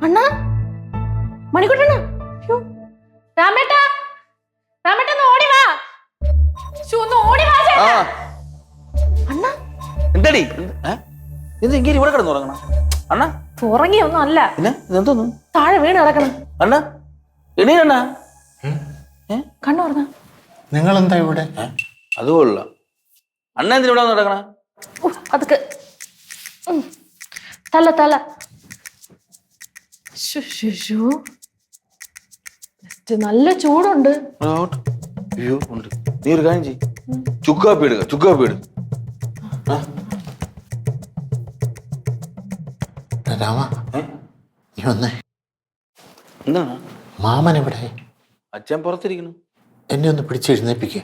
അണ്ണാ മണിക്കുട്ടണ്ണ രാമേട്ടാ രാമേട്ട ഓടി വാ ഓടി വാ അണ്ണാ എന്താടി ഇത് ഇങ്ങനെ ഇവിടെ കിടന്നുറങ്ങണം അണ്ണാ ഉറങ്ങിയൊന്നും അല്ല പിന്നെ ഇതെന്തോന്നു താഴെ വീണ് കിടക്കണം അണ്ണാ എണീരണ്ണ കണ്ണുറങ്ങ നിങ്ങൾ എന്താ ഇവിടെ അതുകൊള്ള അണ്ണ എന്തിനാ ഇവിടെ നടക്കണ അതൊക്കെ തല തല നല്ല ചൂടുണ്ട്. അയ്യോ ഉണ്ട്. നീ ഒരു കാര്യം ചെയ്യ്, ചുക്കാപ്പി എടുക്ക, ചുക്കാപ്പി എടുക്ക. രാമ നീ വന്നേ. എന്താണ് മാമൻ എവിടെ? അച്ഛൻ പുറത്തിരിക്കുന്നു. എന്നെ ഒന്ന് പിടിച്ചെഴുന്നേപ്പിക്കേ.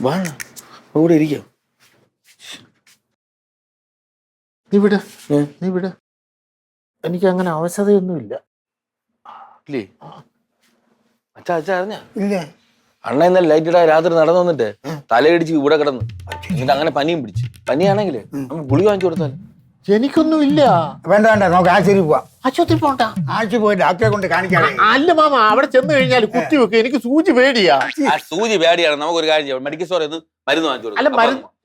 വാ ഇവിടെ ഇരിക്കാം. നീ വിട്. എനിക്ക് അങ്ങനെ അവശതയൊന്നുമില്ല. ഇല്ലേ അച്ഛാ അറിഞ്ഞ ഇല്ല. അണ്ണ ഇന്നലെ ലൈറ്റ് ഇടാ രാത്രി നടന്നു വന്നിട്ട് തലയിടിച്ച് ഇവിടെ കിടന്നു. എന്നിട്ട് അങ്ങനെ പനിയും പിടിച്ച്. പനിയാണെങ്കിലേ നമുക്ക് ഗുളിക വാങ്ങിച്ചു കൊടുത്താൽ. എനിക്കൊന്നുമില്ല. വേണ്ട നമുക്ക് ആശുപത്രി പോവാം. ആശുപത്രി പോണ്ട. ആശുപത്രി പോയി ഡോക്ടറെ കൊണ്ട് കാണിക്കാതെ. അല്ല മാമ, അവിടെ ചെന്ന് കഴിഞ്ഞാൽ കുത്തി വെക്കുക. എനിക്ക് സൂചി പേടിയാ. സൂചി പേടിയാണ്. നമുക്കൊരു കാര്യം ചെയ്യാം, മെഡിക്കൽ സ്റ്റോറിൽ നിന്ന് മരുന്ന് വാങ്ങിച്ചു കൊടുക്കാം. അല്ല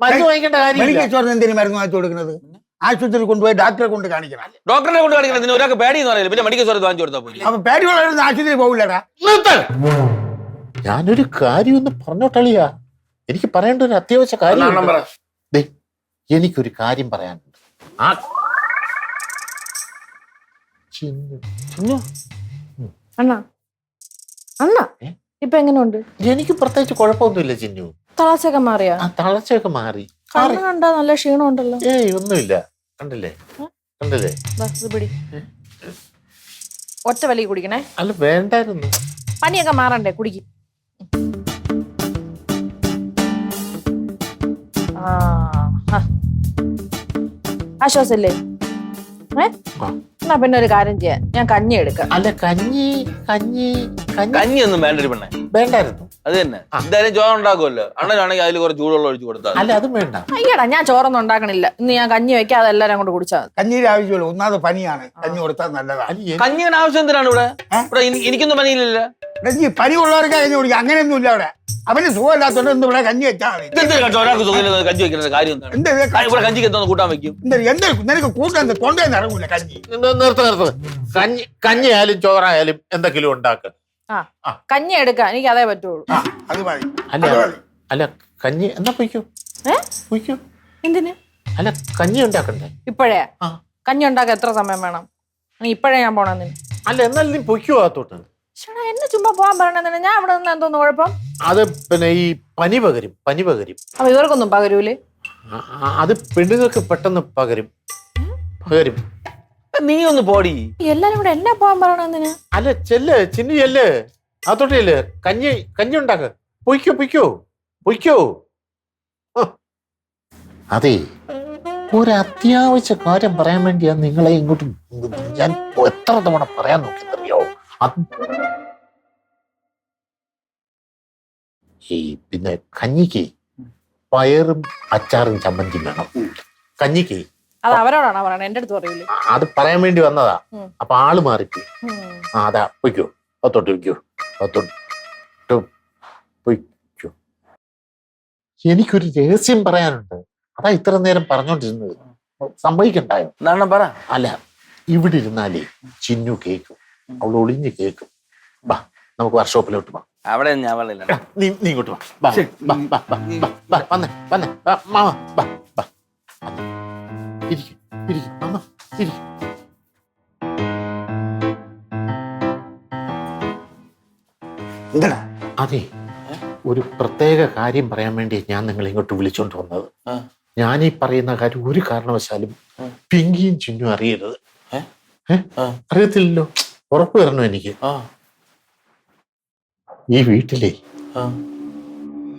മരുന്ന് വാങ്ങിക്കേണ്ട കാര്യം. മെഡിക്കൽ സ്റ്റോറിൽ എന്തിനു മരുന്ന് വാങ്ങിച്ചു കൊടുക്കുന്നത്? ആശുപത്രി കൊണ്ടുപോയി ഡോക്ടറെ കൊണ്ട് കാണിക്കണം. ഡോക്ടറെ കൊണ്ട് കാണിക്കണം. ഇതിന് ഒരാൾക്ക് പേടി എന്ന് പറയില്ല, പിന്നെ മെഡിക്കൽ സ്റ്റോറിൽ വാങ്ങിച്ചു കൊടുത്താൽ പോയി. അപ്പൊ പേടിയുള്ളവരൊന്നും ആശുപത്രി പോകില്ലടാ. ഞാനൊരു കാര്യം ഒന്ന് പറഞ്ഞോട്ടളിയാ. എനിക്ക് പറയേണ്ട ഒരു അത്യാവശ്യ കാര്യം. എനിക്കൊരു കാര്യം പറയാനുണ്ട്. ഇപ്പൊ എങ്ങനെയുണ്ട്? എനിക്ക് പ്രത്യേകിച്ച് കുഴപ്പമൊന്നുമില്ല ചിന്നു. തളർച്ചയൊക്കെ മാറിയാ? തളർച്ചയൊക്കെ മാറി. കണ്ടാ നല്ല ക്ഷീണം ഉണ്ടല്ലോ. ഏയ് ഒന്നുമില്ല. കണ്ടില്ലേ? ഒറ്റ വലി കുടിക്കണേ. അല്ല വേണ്ടായിരുന്നു. പനിയൊക്കെ മാറണ്ടേ, കുടിക്കും. ആശ്വാസല്ലേ? എന്നാ പിന്നെ ഒരു കാര്യം ചെയ്യാം, ഞാൻ കഞ്ഞി എടുക്കാം. അല്ല കഞ്ഞി ഒന്നും വേണ്ട പെണ്ണെ. വേണ്ടായിരുന്നു. അത് തന്നെ എന്തായാലും ചോറ് ഉണ്ടാക്കുമല്ലോ. അണ്ണനാണെങ്കിൽ അതിൽ കുറച്ച് ചൂടുള്ള ഒഴിച്ചു കൊടുത്താൽ. അല്ല അതും വേണ്ട. അയ്യടാ, ഞാൻ ചോറൊന്നും ഉണ്ടാക്കണില്ല. ഇന്ന് ഞാൻ കഞ്ഞി വെക്കാം, അതെല്ലാരും കൊണ്ട് കുടിച്ചാൽ മതി. കഞ്ഞിയുടെ ആവശ്യമുള്ളൂ. ഒന്നാമത് പനിയാണ്, കഞ്ഞി കൊടുത്താൽ നല്ലതാണ്. കഞ്ഞിയുടെ ആവശ്യം എന്തിനാണ് ഇവിടെ? ഇവിടെ എനിക്കൊന്നും പനിയില്ലല്ലോ. പനി ഉള്ളവർക്ക് കഞ്ഞി കുടിക്കാം, അങ്ങനെയൊന്നും ഇല്ല ഇവിടെ. അവന് സുഖമില്ലാത്തോണ്ട് ഒന്ന് ഇവിടെ കഞ്ഞി വെച്ചാൽ മതി. ഒരാൾക്ക് സുഖമില്ല കഞ്ഞി വെക്കുന്ന കാര്യം എന്താണ്? ഇവിടെ കഞ്ഞിക്ക് എന്തോന്ന് കൂട്ടാൻ വെക്കും? നിനക്ക് കൂട്ടാൻ തൊണ്ടേന്ന് ഇറങ്ങൂല കഞ്ഞി. നിർത്ത്. കഞ്ഞി ആയാലും ചോറായാലും എന്തെങ്കിലും ഉണ്ടാക്കുക. കഞ്ഞി എടുക്കാം, എനിക്ക് അതേ പറ്റുള്ളൂ. അത് മതി. അല്ല കഞ്ഞി എന്നാ പൊയ്ക്കോ. എന്തിന്? അല്ല കഞ്ഞി ഉണ്ടാക്കണ്ടേ ഇപ്പഴേ? കഞ്ഞി ഉണ്ടാക്കാൻ എത്ര സമയം വേണം? ഇപ്പഴേ ഞാൻ പോണെന്ന്. അല്ല എന്നാലും നീ പൊയ്ക്കോ അകത്തോട്ട്. എന്നെ ചുമ്മാ പോവാൻ പറയണെന്ന്. ഞാൻ അവിടെ നിന്ന് എന്തോന്ന് കുഴപ്പം? അത് പിന്നെ ഈ പനി പകരും. അപ്പൊ ഇവർക്കൊന്നും പകരൂലേ? അത് പെണ്ണുങ്ങൾക്ക് പെട്ടെന്ന് പകരും. നീ ഒന്ന് പോടി. എല്ലാരും കൂടെ എന്നെ പോവാൻ പറയണെന്തിന്? അല്ല ചിന്നു ചെല്ല് അതോട്ടല്ലേ. കഞ്ഞി ഉണ്ടാക്ക. പൊയ്ക്കോ. അതെ, ഒരു അത്യാവശ്യ കാര്യം പറയാൻ വേണ്ടിയാ നിങ്ങളെ ഇങ്ങോട്ട് ഞാൻ എത്ര തവണ പറയാൻ നോക്കിയെന്നറിയോ. ഈ പിന്നെ കഞ്ഞിക്ക് പയറും അച്ചാറും ചമ്മന്തിയും വേണം. കഞ്ഞിക്ക് അത് അവരോടാണോ പറയണേ? എന്റെ അടുത്ത് പറയൂലേ. അത് പറയാൻ വേണ്ടി വന്നതാ. അപ്പൊ ആള് മാറിപ്പോയി. അതാ പൊയ്ക്കോ. അത്തോട്ട് പൊയ്ക്കോ. എനിക്കൊരു രഹസ്യം പറയാനുണ്ട്. അതാ ഇത്ര നേരം പറഞ്ഞോണ്ടിരുന്നത്. സംഭവിക്കണ്ടായോ? പറ. അല്ല ഇവിടെ ഇരുന്നാലേ ചിന്നു കേക്കും. അവൾ ഒളിഞ്ഞ് കേക്കും. വാ നമുക്ക് വർക്ക്ഷോപ്പിലോട്ട് വാ. അവിടെ നീ ഇങ്ങോട്ട് വാ. വന്നേ വാ. ഇരിക്കും മാമ. അതെ, ഒരു പ്രത്യേക കാര്യം പറയാൻ വേണ്ടി ഞാൻ നിങ്ങളെ ഇങ്ങോട്ട് വിളിച്ചോണ്ട് വന്നത്. ഞാൻ ഈ പറയുന്ന കാര്യം ഒരു കാരണവശാലും പിങ്കിയും ചിന്നും അറിയരുത്. അറിയത്തില്ലല്ലോ. ഉറപ്പ് തരണം എനിക്ക്. ഈ വീട്ടിലെ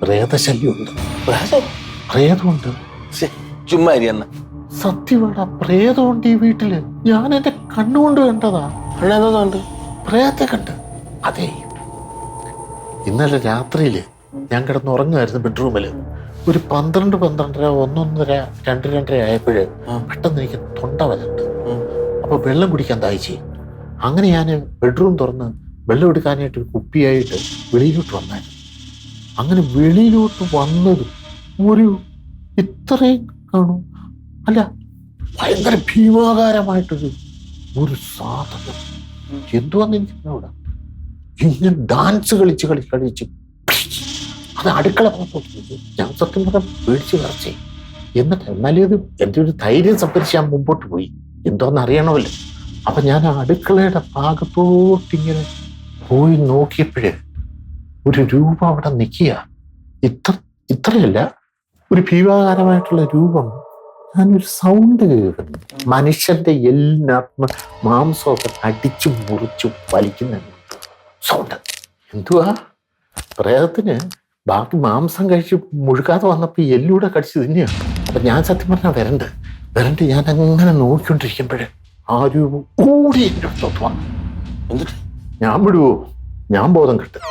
പ്രേതശല്യമുണ്ട്. പ്രേതമുണ്ട്. ചുമ്മാ സത്യമാടാ, പ്രേതമുണ്ട് ഈ വീട്ടില്. ഞാൻ എന്റെ കണ്ണുകൊണ്ട് കണ്ടതാ. അണ്ണാ പ്രേതത്തെ കണ്ട്. അതെ, ഇന്നലെ രാത്രിയില് ഞാൻ കിടന്നുറങ്ങുമായിരുന്നു ബെഡ്റൂമില്. ഒരു 12, 12:30, 1:30, 2:30 ആയപ്പോഴ് പെട്ടെന്ന് എനിക്ക് തൊണ്ട വലുണ്ട്. അപ്പൊ വെള്ളം കുടിക്കാൻ ദാഹിച്ചു. അങ്ങനെ ഞാൻ ബെഡ്റൂം തുറന്ന് വെള്ളം എടുക്കാനായിട്ട് ഒരു കുപ്പിയായിട്ട് വെളിയിലോട്ട് വന്നായിരുന്നു. അങ്ങനെ വെളിയിലോട്ട് വന്നത് ഒരു ഇത്രയും കാണും, അല്ല ഭയങ്കര ഭീമാകാരമായിട്ടൊരു സാധനം. എന്തുവാന്ന് എനിക്കവിടെ ഇങ്ങനെ ഡാൻസ് കളിച്ച് അത് അടുക്കള പുറത്തോട്ട്. ഞാൻ സത്യം പറഞ്ഞാൽ പേടിച്ച് വിറച്ചേ. എന്നിട്ട് എന്നാലും ഇത് എൻ്റെ ഒരു ധൈര്യം സംഭരിച്ച് ഞാൻ മുമ്പോട്ട് പോയി. എന്തോന്ന് അറിയണമല്ലോ. അപ്പൊ ഞാൻ ആ അടുക്കളയുടെ ഭാഗത്തോട്ടിങ്ങനെ പോയി നോക്കിയപ്പോഴേ ഒരു രൂപം അവിടെ നിൽക്കുക. ഇത്രയല്ല, ഒരു ഭീമാകാരമായിട്ടുള്ള രൂപം. ഞാനൊരു സൗണ്ട് കേൾക്കുന്നു. മനുഷ്യന്റെ എല്ലിനകത്ത് മാംസമൊക്കെ അടിച്ചു മുറിച്ചു വലിക്കുന്ന സൗണ്ട്. എന്തുവാ? പ്രേതത്തിന് ബാക്കി മാംസം കഴിച്ച് മുഴുകാതെ വന്നപ്പോൾ എല്ലൂടെ കടിച്ച് തിന്നെയാണ്. അപ്പൊ ഞാൻ സത്യം പറഞ്ഞാൽ വരണ്ട് ഞാൻ അങ്ങനെ നോക്കിക്കൊണ്ടിരിക്കുമ്പോഴേ ആ രൂപം കൂടി എൻ്റെ അടുത്തോട്ട് വന്നു. എന്നിട്ട് ഞാൻ വിടുവോ? ഞാൻ ബോധം കിട്ടും.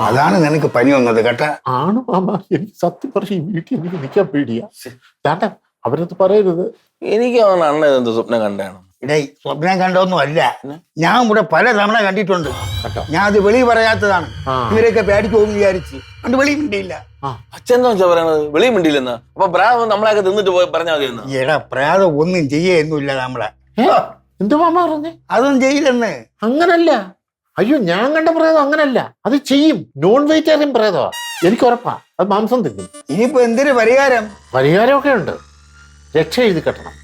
അതാണ് നിനക്ക് പനി വന്നത് കേട്ടാ. ആണ് മാമ, എനിക്ക് സത്യം പറഞ്ഞ ഈ വീട്ടിൽ എനിക്ക് നിൽക്കാൻ പേടിയാ. ചേട്ടാ അവരത് പറയരുത്. എനിക്ക് അണ്ണ എന്ത് സ്വപ്നം കണ്ടാണ്? ഇടേ, സ്വപ്നം കണ്ടൊന്നും അല്ല. ഞാൻ ഇവിടെ പല തവണ കണ്ടിട്ടുണ്ട്. ഞാൻ അത് വെളി പറയാത്തതാണ്. ഇവരൊക്കെ പേടിച്ചോന്ന് വിചാരിച്ച് കണ്ട് വെളി മിണ്ടിയില്ല. അച്ഛൻ എന്താ വെച്ചാ പറയണത്? വെളിയും മിണ്ടിയില്ലെന്ന്? അപ്പൊ പ്രായം നമ്മളെയൊക്കെ തിന്നിട്ട് പോയി പറഞ്ഞാൽ മതിയെന്ന്? എടാ, പ്രായം ഒന്നും ചെയ്യൊന്നുമില്ല നമ്മളെ. എന്ത് മാമ പറഞ്ഞേ? അതൊന്നും ചെയ്യില്ലെന്ന്. അങ്ങനല്ല. അയ്യോ, ഞാൻ കണ്ട പ്രേതം അങ്ങനല്ല. അത് ചെയ്യും. നോൺ വെജിറ്റേറിയൻ പ്രേതമാ, എനിക്ക് ഉറപ്പാ. അത് മാംസം തിന്നും. ഇനിയിപ്പോ എന്തൊരു പരിഹാരമൊക്കെ ഉണ്ട്. രക്ഷ എഴുതി കെട്ടണം.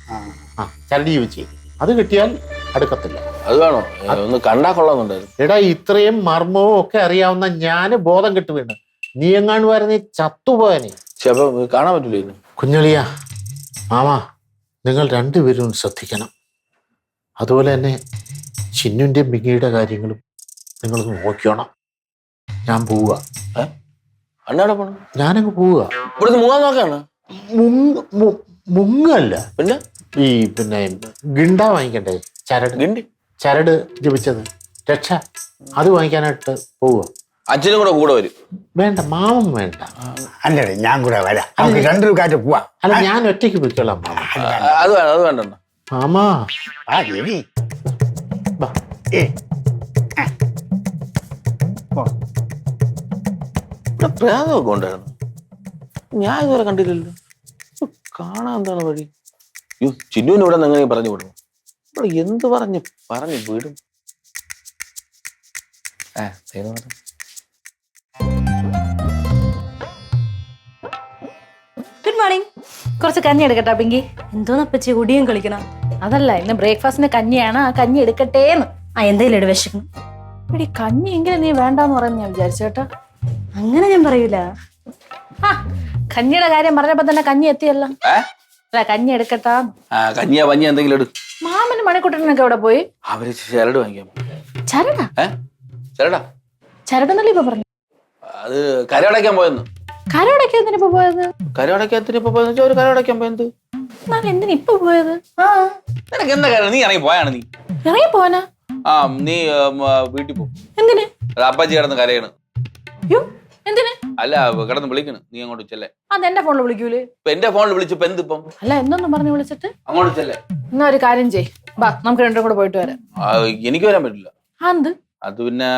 ചരടി വെച്ച് അത് കിട്ടിയാൽ അടുക്കത്തില്ല. അത് വേണോ? ഒന്ന് കണ്ടാ കൊള്ളാന്നുണ്ടായിരുന്നു. എടാ, ഇത്രയും മർമ്മവും ഒക്കെ അറിയാവുന്ന ഞാന് ബോധം കെട്ടു വീണ്. നീ എങ്ങാണ്ട് ചത്തുപോയനെ. കാണാൻ പറ്റൂല. കുഞ്ഞളിയ മാമാ, നിങ്ങൾ രണ്ടുപേരും ശ്രദ്ധിക്കണം. അതുപോലെ തന്നെ ചിന്നുന്റെ മികിയുടെ കാര്യങ്ങളും നിങ്ങൾ നോക്കണം. ഞാൻ പോവുക. അണ്ണാടെ പോണം? ഞാനങ്ങ് പോവുക. ഇവിടുന്ന് മുങ്ങാൻ നോക്കാണ്. മുങ്ങല്ല, പിന്നെ ഗിണ്ട വാങ്ങിക്കണ്ടേ? ചരട് ജപിച്ചത് രക്ഷ, അത് വാങ്ങിക്കാനായിട്ട് പോവുക. അച്ഛനും കൂടെ വരും. വേണ്ട, മാമൻ വേണ്ട. അല്ലേ, ഞാൻ കൂടെ വരാം. രണ്ടു കാറ്റ് പോവാ. അല്ല, ഞാൻ ഒറ്റയ്ക്ക് പോയിക്കോളാം മാമ. അത് വേണ്ട മാമാ. ഇവിടെ പ്രേതമൊക്കെ ഉണ്ടായിരുന്നു. ഞാൻ ഇതുവരെ കണ്ടില്ലല്ലോ. കാണാൻ എന്താണ് വഴി? ചിന്നുവിന് ഇവിടെ നിന്ന് എങ്ങനെ പറഞ്ഞു വിടും? ഇവിടെ എന്ത് പറഞ്ഞു വിടും? Good morning. കുറച്ച് കഞ്ഞി എടുക്കട്ടാ പിങ്കി? എന്തോന്നപ്പച്ചി ഒടിയും കളിക്കണം? അതല്ല, ഇന്ന് ബ്രേക്ക്ഫാസ്റ്റിന് കഞ്ഞിയാണ്. ആ കഞ്ഞി എടുക്കട്ടേന്ന്. എന്തായാലും ഇട വിശക്കണം. എടി, കഞ്ഞി എങ്കിലും നീ വേണ്ടാന്ന് പറഞ്ഞ് ഞാൻ വിചാരിച്ചു കേട്ടോ. അങ്ങനെ ഞാൻ പറയൂല. കഞ്ഞിയുടെ കാര്യം പറഞ്ഞപ്പോ തന്നെ കഞ്ഞി എത്തിയല്ലോ. അല്ല, കഞ്ഞി എടുക്കട്ടാ. കഞ്ഞിയാ പഞ്ഞി എന്തെങ്കിലും എടു. മാമന് മണിക്കുട്ടനൊക്കെ എവിടെ പോയി? അവര് ചരട് വാങ്ങിക്കാൻ. ചരടെന്നല്ലേ ഇപ്പൊ പറഞ്ഞു? അത് കരടയ്ക്കാൻ പോയെന്ന്. കരടയ്ക്കാത്തിനിപ്പോ പോയത്? കരടയ്ക്കാത്തിനിപ്പോ പോയെന്ന് വെച്ചാൽ ഒരു കരടയ്ക്കാൻ പോയത്. എന്തിനാ ഇപ്പൊ പോയത്? നിനക്ക് എന്താ കാര്യം? നീ ഇറങ്ങി പോയാണ്. നീ ഇറങ്ങി പോവാനാ? നീ വീട്ടിൽ പോ. എന്തിന്? അപ്പാച്ചി കിടന്ന് കരയാണ്. എന്തിന്? അല്ല, കിടന്ന് വിളിക്കണ്. നീ അങ്ങോട്ട് ചെല്ലേ. അത് എന്റെ ഫോണിൽ വിളിക്കൂലേ? എന്റെ ഫോണിൽ വിളിച്ചപ്പോ എന്തിപ്പം? അല്ല, എന്നൊന്നും പറഞ്ഞു വിളിച്ചിട്ട് അങ്ങോട്ട് ചെല്ലേ. എന്നാ ഒരു കാര്യം ചെയ്, ബാ നമുക്ക് രണ്ടും കൂടെ പോയിട്ട് വരാം. എനിക്ക് വരാൻ പറ്റില്ല. അത് പിന്നെ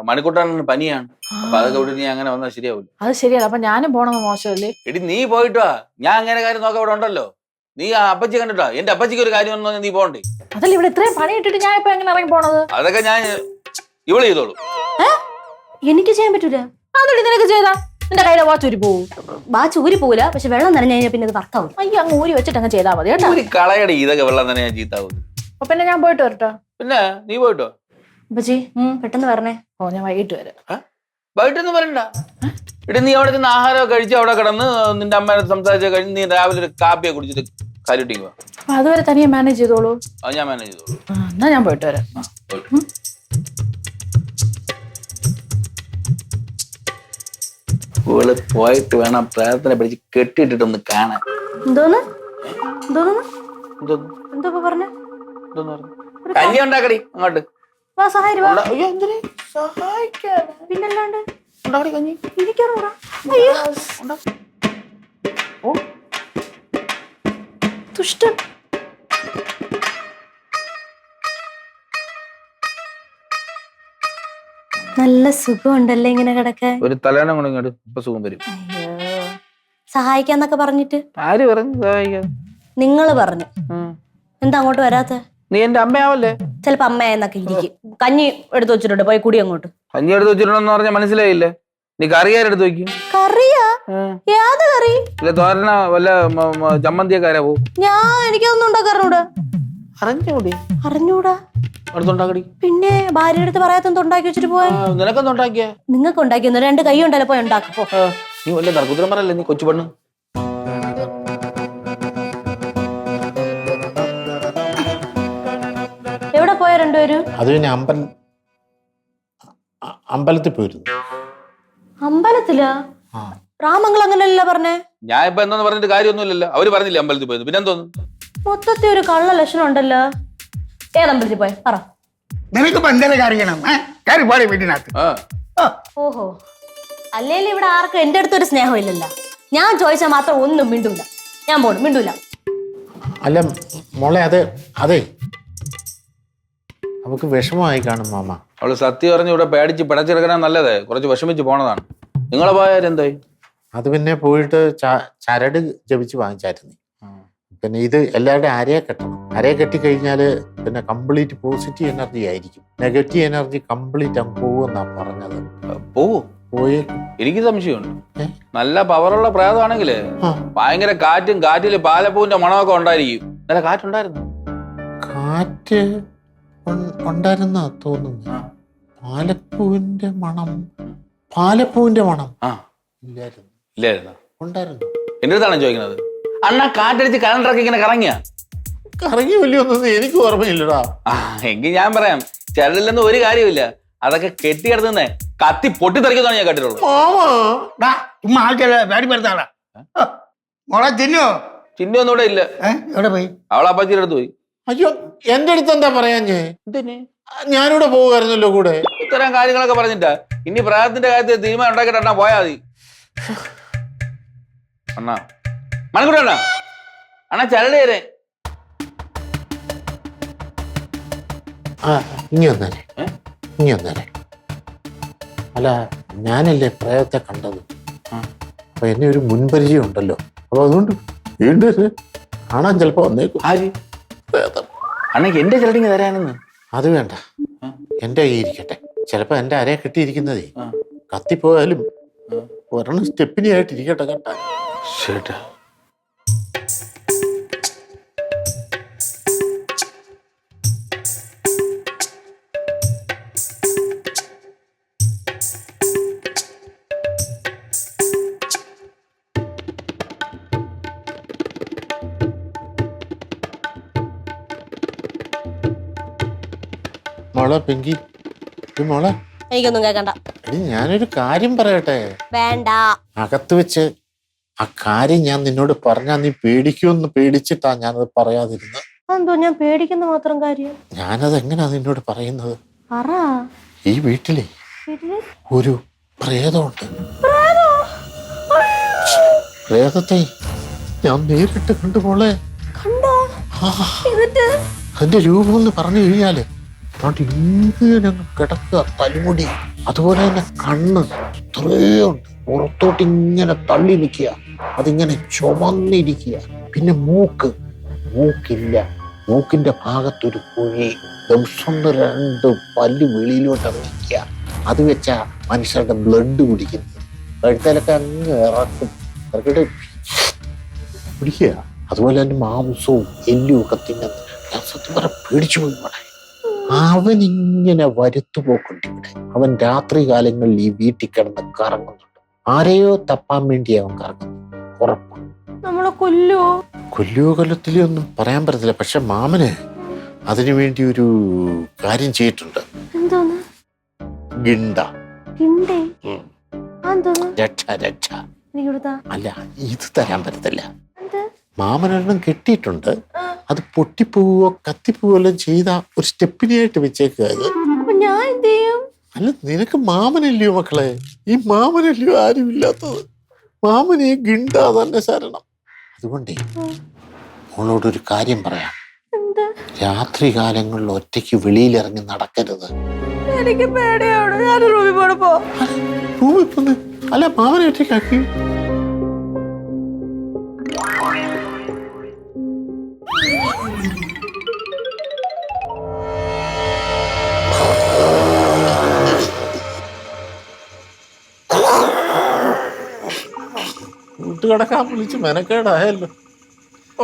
മണിക്കൂട്ടാണ് പനിയാണ്. അപ്പൊ അതൊക്കെ വിട്ട് നീ അങ്ങനെ വന്നാൽ ശരിയാവില്ല. അത് ശരിയല്ല. അപ്പൊ ഞാനും പോണെന്ന് മോശമല്ലേ? എടി, നീ പോയിട്ട് വാ. ഞാൻ അങ്ങനെ കാര്യം നോക്കാൻ ഇവിടെ ഉണ്ടല്ലോ. നീ ആ അപ്പച്ചി കണ്ടിട്ടാ? എന്റെ അപ്പച്ചിക്ക് ഒരു കാര്യം വന്നു, നീ പോണ്ടേ? അതല്ല, ഇവിടെ ഇത്രയും പണി ഇട്ടിട്ട് ഞാൻ ഇപ്പൊ എങ്ങനെ ഇറങ്ങി പോണത്? അതൊക്കെ ഞാൻ ഇവള് ചെയ്തോളൂ. എനിക്ക് ചെയ്യാൻ പറ്റൂല. അതൊരു നിനക്ക് ചെയ്താ നിന്റെ കയ്യിലെ വാച്ച് ഊരി പോവും. വാച്ച് ഊരി പോവില്ല, പക്ഷെ വെള്ളം നനഞ്ഞു കഴിഞ്ഞാൽ പിന്നെ അത് വർക്കാവും. അയ്യോ, അങ്ങ് ഊരി വെച്ചിട്ട് അങ്ങ് ചെയ്താൽ മതി കേട്ടോ. ഒരു കളയടി, ഇതൊക്കെ വെള്ളം തന്നെ ഞാൻ ചീത്താവും. അപ്പൊ പിന്നെ ഞാൻ പോയിട്ട് വരട്ടോ. പിന്നെ നീ പോയിട്ടോ. അപ്പച്ചി പെട്ടെന്ന് പറഞ്ഞേ. ഞാൻ വൈകിട്ട് വരാം. വൈകിട്ടൊന്നും വരണ്ട. ഇടി, നീ അവിടെ നിന്ന് ആഹാരമൊക്കെ കഴിച്ച് അവിടെ കിടന്ന് നിന്റെ അമ്മേനെ സംസാരിച്ച് കഴിഞ്ഞ് നീ രാവിലെ ഒരു കാപ്പിയെ കുടിച്ചിട്ട് കാര്യട്ടിക്ക് വാ. അപ്പൊ അതുവരെ തനിയെ മാനേജ് ചെയ്തോളൂ. അത് ഞാൻ മാനേജ് ചെയ്തോളൂ. എന്നാ ഞാൻ പോയിട്ട് വരാം. പോയിട്ട് വേണം പ്രാർത്ഥന പഠിച്ച് കെട്ടിയിട്ടിട്ടൊന്ന് കാണാൻ. എന്തോന്ന്? എന്തോന്നു എന്തോന്ന് എന്തോ പറഞ്ഞ എന്തോന്ന് പറഞ്ഞു? കഞ്ഞി ഉണ്ടാക്കടി അങ്ങോട്ട്. വാ സഹായി വാ. അയ്യോ എന്തിന് സഹായിക്കാൻ? പിന്നല്ലാണ്ട് ഉണ്ടാക്കടി കഞ്ഞി. ഇരിക്കാറൂടാ. അയ്യോ ഓ ദുഷ്ടൻ. നല്ല സുഖമുണ്ടല്ലേ ഇങ്ങനെ കിടക്കാൻ. ഒരു തലേണം കൊണ്ട് ഇങ്ങോട്ട് ഇപ്പൊ സുഖം വരും. അയ്യോ സഹായിക്കാന്നൊക്കെ പറഞ്ഞിട്ട് ആര് പറഞ്ഞു സഹായിക്കാൻ? നിങ്ങള് പറഞ്ഞു. എന്താ അങ്ങോട്ട് വരാത്ത? നീ എന്റെ അമ്മയാവല്ലേ? ചിലപ്പോ അമ്മയെന്നൊക്കെ ഇരിക്കും. കഞ്ഞി എടുത്തു വെച്ചിട്ടുണ്ട്, പോയി കുടി അങ്ങോട്ട്. കഞ്ഞി എടുത്ത് വെച്ചിട്ടുണ്ടെന്ന് പറഞ്ഞാൽ മനസ്സിലായില്ലേ? നീ കറിയാരെടുത്ത് വെക്കും? കറിയാ? ഏത് കറി? ഇല്ല തോരന വല്ല ചമ്മന്തിയൊക്കെ പോവും. എനിക്കൊന്നും ഉണ്ടാക്കാറിഞ്ഞൂടാ. അറിഞ്ഞൂടി? അറിഞ്ഞൂടാ. അടുത്തുണ്ടാക്കടി. പിന്നെ ഭാര്യയുടെ അടുത്ത് പറയാത്തൊന്നും ഉണ്ടാക്കി വെച്ചിട്ട് പോയ. നിനക്കൊന്നും ഉണ്ടാക്കിയ? നിങ്ങൾക്ക് ഉണ്ടാക്കിയെന്ന് 2 കൈ ഉണ്ടല്ലോ, പോയി ഉണ്ടാക്കപ്പോ. നീ വല്ല തർക്കുത്തരം പറയല്ലേ നീ കൊച്ചു പെണ്ണ്. എവിടെ പോയ രണ്ടുപേരും? അത് പിന്നെ അമ്പലത്തിൽ പോയിരുന്നു. അമ്പലത്തിലാ? രാമങ്ങൾ അങ്ങനെയല്ല പറഞ്ഞേ. ഞാൻ ഇപ്പൊ എന്താന്ന് പറഞ്ഞിട്ട് കാര്യമൊന്നുമില്ലല്ലോ. അവര് പറഞ്ഞില്ലേ അമ്പലത്തിൽ പോയത്, പിന്നെ എന്തോന്നു? മൊത്തത്തിൽ ഒരു കള്ള ലക്ഷണം ഉണ്ടല്ലോ. ഏതമ്പലത്തിൽ പോയ പറ. നിനക്കിപ്പോ എന്തെങ്കിലും അറിയണം? കയറി പാടി വീട്ടിനകത്ത്. ഓഹോ, അല്ലേലും ഇവിടെ ആർക്കും എന്റെ അടുത്തൊരു സ്നേഹം ഇല്ലല്ലോ. ഞാൻ ചോദിച്ചാൽ മാത്രം ഒന്നും മിണ്ടൂല. ഞാൻ പോണു, മിണ്ടൂല. അല്ല മോളെ, അതെ നമുക്ക് വിഷമമായി കാണും മാമ. അവള് സത്യം പറഞ്ഞ് ഇവിടെ പേടിച്ച് പിടച്ചെടുക്കണ നല്ലതേ. കുറച്ച് വിഷമിച്ച് പോണതാണ്. നിങ്ങളെ പോയാരെന്തായി? അത് പിന്നെ പോയിട്ട് ചരട് ജപിച്ച് വാങ്ങിച്ചായിരുന്നു. പിന്നെ ഇത് എല്ലാവരുടെയും അരയെ കെട്ടണം. അരയെ കെട്ടിക്കഴിഞ്ഞാൽ പിന്നെ കംപ്ലീറ്റ് പോസിറ്റീവ് എനർജി ആയിരിക്കും. നെഗറ്റീവ് എനർജി കംപ്ലീറ്റ് അങ്ങ് പോകുമെന്നാ പറഞ്ഞത്. പോയി എനിക്ക് സംശയമുണ്ട്. നല്ല പവറുള്ള പ്രേതമാണെങ്കിലേ ഭയങ്കര കാറ്റും, കാറ്റില് പാലപ്പൂവിന്റെ മണമൊക്കെ ഉണ്ടായിരിക്കും. നല്ല കാറ്റുണ്ടായിരുന്നു. കാറ്റ് ഉണ്ടായിരുന്ന തോന്നുന്നു. പാലപ്പൂവിന്റെ മണം ഇല്ലായിരുന്നു. ഉണ്ടായിരുന്നു. എന്റെ അടുത്താണ് ചോദിക്കുന്നത്. അണ്ണാ കാറ്റടിച്ച് കലണ്ടറൊക്കെ ഇങ്ങനെ കറങ്ങിയ കറങ്ങി വലിയൊന്നും എനിക്ക് ഓർമ്മയില്ലടാ. എങ്കിൽ ഞാൻ പറയാം, ചരടില്ലെന്ന് ഒരു കാര്യമില്ല. അതൊക്കെ കെട്ടിക്കിടത്തുന്നേ കത്തി പൊട്ടിത്തെറിക്കുന്നതാണ് ഞാൻ കേട്ടിട്ടുള്ളൂ. ചുമ്മാ ആൾക്കാരെ പേടിപ്പെടുത്താടാ. മോളെ ചിന്നോ? ചിന്നൊന്നും ഇവിടെ ഇല്ല. എവിടെ പോയി? അവളപ്പച്ചിയുടെ അടുത്ത് പോയി. അയ്യോ, എന്റെ അടുത്ത് എന്താ പറയാ? ഞാനിവിടെ പോവുമായിരുന്നല്ലോ കൂടെ. ഇത്തരം കാര്യങ്ങളൊക്കെ പറഞ്ഞിട്ടാ ഇനി പ്രേതത്തിന്റെ കാര്യത്തിൽ തീരുമാനം ഉണ്ടാക്കിയിട്ട് അണ്ണാ പോയാ മതി. അണ്ണാ മണിക്കൂട്ടി അണ്ണാ ചരട് തരേ. ഇനി വന്നേരെ. അല്ല, ഞാനല്ലേ പ്രേതത്തെ കണ്ടത്. അപ്പൊ എന്നെ ഒരു മുൻപരിചയം ഉണ്ടല്ലോ. അപ്പൊ അതുകൊണ്ട് വീണ്ടും കാണാൻ ചിലപ്പോ വന്നേക്കും. ആര്? പ്രേതം. അണ്ണക്ക് എന്റെ ചരടിങ് തരാനെന്ന്? അത് വേണ്ട, എന്റെ കൈ ഇരിക്കട്ടെ. ചിലപ്പോ എന്റെ അരയെ കെട്ടിയിരിക്കുന്നതേ കത്തിപ്പോയാലും ഒരെണ്ണം സ്റ്റെപ്പിനി ആയിട്ട് ഇരിക്കട്ടെ കേട്ടാ. ശരി. മോളെ പെങ്കി, മോളെ എനിക്കൊന്നും കേൾക്കണ്ട. എടി ഞാനൊരു കാര്യം പറയട്ടെ. വേണ്ട. അകത്ത് വെച്ച് ആ കാര്യം ഞാൻ നിന്നോട് പറഞ്ഞാ നീ പേടിക്കുമെന്ന് പേടിച്ചിട്ടാ ഞാനത് പറയാതിരുന്നത്. എന്തോ ഞാൻ പേടിക്കുന്ന മാത്രം കാര്യം? ഞാനത് എങ്ങനെയാ നിന്നോട് പറയുന്നത്? പറ. ഈ വീട്ടിലെ ഒരു പ്രേതമുണ്ട്. പ്രേതത്തെ ഞാൻ നേരിട്ട് കണ്ടു മോളെ. അതിന്റെ രൂപം എന്ന് പറഞ്ഞു കഴിഞ്ഞാല് ഇങ്ങനെ കിടക്കുക, തലമുടി, അതുപോലെ തന്നെ കണ്ണ് ഇത്രയുണ്ട്, പുറത്തോട്ട് ഇങ്ങനെ തള്ളി നിൽക്കുക, അതിങ്ങനെ ചുമന്നിരിക്കുക. പിന്നെ മൂക്കില്ല, മൂക്കിന്റെ ഭാഗത്തൊരു കുഴി, ദിവസം 2 പല്ല് വെളിയിലോട്ട് ഇറങ്ങിക്കുക. അത് വെച്ചാ മനുഷ്യരുടെ ബ്ലഡ് കുടിക്കുന്നത്. കഴുത്തലൊക്കെ അങ്ങ് ഇറക്കിട്ട് പിടിക്കുക. അതുപോലെ തന്നെ മാംസവും എല്ലും ഒക്കെ തിന്നുന്നത്. ഞാൻ സത്യം പറഞ്ഞ പേടിച്ചു പോയി. ഇവിടെ അവനിങ്ങനെ വരുത്തുപോക്കുണ്ട്. ഇവിടെ അവൻ രാത്രി കാലങ്ങളിൽ ഈ വീട്ടിൽ കിടന്ന് കറങ്ങുന്നുണ്ട്. ആരെയോ തപ്പാൻ വേണ്ടി അവൻ കറങ്ങുന്നു. ഉറപ്പ്. നമ്മളെ കൊല്ലുവോ? കൊല്ലത്തിലൊന്നും പറയാൻ പറ്റത്തില്ല. പക്ഷെ മാമന് അതിനു വേണ്ടി ഒരു കാര്യം ചെയ്തിട്ടുണ്ട്. എന്തോന്ന്? ഗിണ്ട. രക്ഷ. അല്ല, ഇത് തരാൻ പറ്റത്തില്ല. മാമനെണ്ണം കെട്ടിയിട്ടുണ്ട്. അത് പൊട്ടിപ്പോവോ കത്തിപ്പോവോ എല്ലാം ചെയ്ത ഒരു സ്റ്റെപ്പിനായിട്ട് വെച്ചേക്കുക. അത് അപ്പൊ ഞാൻ എന്ത് ചെയ്യും? അല്ല, നിനക്ക് മാമനല്ലയോ മക്കളെ? ഈ മാമനല്ലയോ ആരും ഇല്ലാത്തത്? മാമനെ ഗിണ്ടാ തന്നെ ശരണം. അതുകൊണ്ടേ മോളോടൊരു കാര്യം പറയാം. രാത്രി കാലങ്ങളിൽ ഒറ്റയ്ക്ക് വെളിയിലിറങ്ങി നടക്കരുത്. എനിക്ക് പേടിയാണ്. ഞാൻ റൂമിൽ പോണപ്പോ റൂമിൽ പോന്ന് അല്ല, മാമനെ ഒറ്റയ്ക്കാക്കി. വീട്ടുകിടക്കാൻ വിളിച്ച് മെനക്കേടായല്ലോ.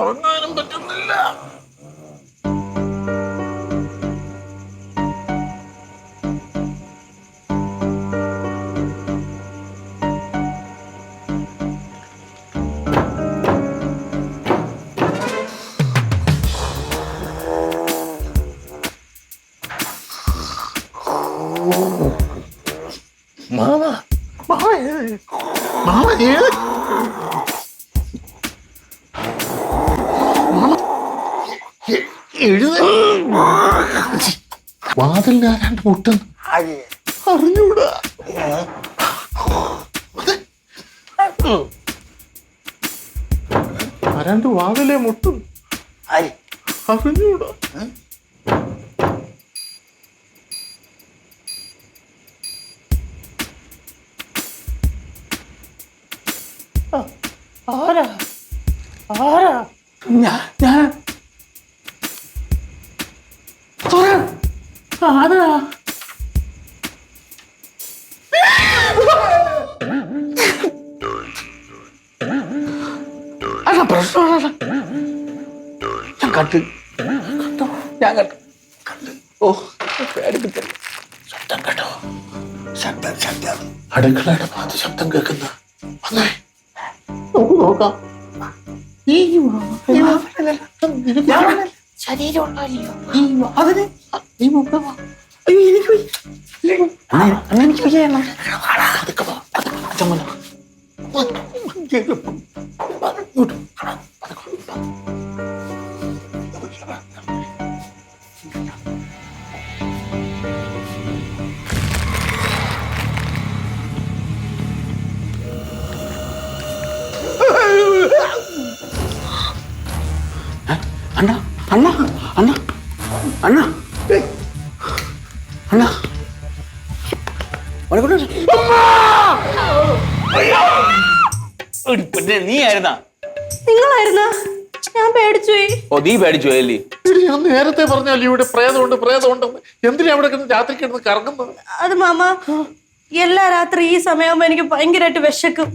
ഉറങ്ങാനും പറ്റുന്നില്ല. മാമ മാമ മാമ വാതിലിന് ആരാണ്ട് മുട്ടുന്നു. അറിഞ്ഞൂടാ. ആരാണ്ട് വാതിലെ മുട്ടും. അറിഞ്ഞൂടാ. ആരാ ആരാ? ഞാൻ ആരാ? അല്ല പ്രശ്നമല്ല. ഞാൻ കണ്ടു. ഞാൻ കണ്ടു. ഓ പേടിപ്പിച്ചല്ല. ശബ്ദം കേട്ടോ? ശബ്ദം അടുക്കളയുടെ ഭാഗത്ത് ശബ്ദം കേൾക്കുന്ന. വന്നേ നമുക്ക് നോക്കാം. ശരീരം ഉണ്ടല്ലോ. അതിന് നീ മുമ്പ് വാ. അയ്യോ എനിക്ക് എനിക്ക് പതുക്കെ വാ. അണ്ണ അണ്ണ അണ്ണ അണ്ണ അണ്ണ പിന്നെ നീ ആയിരുന്നാ? നിങ്ങളായിരുന്നാ? ഞാൻ പേടിച്ചുപോയി. ഓ നീ പേടിച്ചു പോയല്ലേ? ഞാൻ നേരത്തെ പറഞ്ഞാൽ ഇവിടെ പ്രേതമുണ്ടെന്ന്. എന്തിനാ അവിടെ കിടന്ന് രാത്രി കിടന്ന് കറങ്ങുന്നത്? അത് മാമ, എല്ലാ രാത്രി ഈ സമയമാകുമ്പോ എനിക്ക് ഭയങ്കരമായിട്ട് വിശക്കും.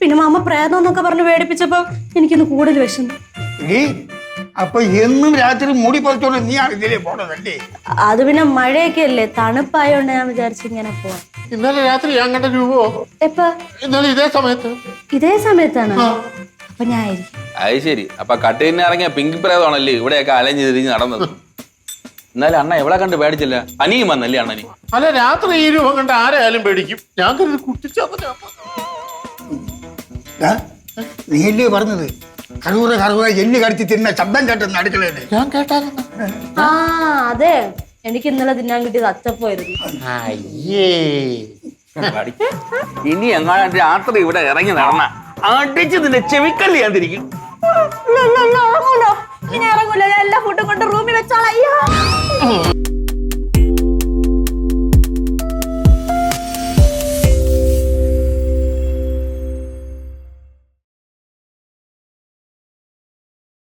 പിന്നെ മാമ പ്രേതം എന്നൊക്കെ പറഞ്ഞ് പേടിപ്പിച്ചപ്പോ എനിക്കിന്ന് കൂടുതൽ വിശന്നു. അപ്പൊ എന്നും രാത്രി മൂടി പറിച്ചോണ്ട് നീയാണ് ഇതിലേ പോണതല്ലേ? അത് പിന്നെ മഴയൊക്കെ അല്ലേ, തണുപ്പായോണ്ട് ഞാൻ വിചാരിച്ചു ഇങ്ങനെ പോവാം. ഇന്നലെ രാത്രി ഞാൻ കണ്ട രൂപോ? എപ്പ? ഇന്നലെ ഇതേ സമയത്ത്. ഇതേ സമയത്താണ്? അപ്പൊ ഞാൻ ആയിരിക്കും. അത് ശരി. അപ്പൊ കട്ടിലിന് ഇറങ്ങിയ പിങ്ക് പ്രേതമാണല്ലേ ഇവിടെയൊക്കെ അലഞ്ഞു തിരിഞ്ഞ് നടന്നത്. എന്നാലും അണ്ണ എവിടെ കണ്ട് പേടിച്ചില്ല? പനിയും വന്നല്ലേ അണ്ണനി? അല്ല, രാത്രി ഈ രൂപം കണ്ട് ആരായാലും പേടിക്കും. ഞാൻ കരുതി കുട്ടിച്ചാ. നീയല്ലേ പറഞ്ഞത് കറുകൂറ എല്ല് കടിച്ച് തിന്ന ശബ്ദം കേട്ടെന്ന് അടുക്കളയല്ലേ? ഞാൻ കേട്ടായിരുന്നു. ആ അതെ, എനിക്ക് ഇന്നലെ തിന്നാൻ കിട്ടിയത് അച്ചപ്പോയിരുന്നു. അയ്യേ, ഇനി എങ്ങാണ്ട് രാത്രി ഇവിടെ ഇറങ്ങി നടന്ന അടിച്ച് നിന്റെ ചെവിക്കല്ല് ഞാൻ തിരിക്കും. ഇറങ്ങൂല, ഞാൻ എല്ലാ ഫുഡും കൊണ്ട് റൂമിൽ വെച്ചോളാം.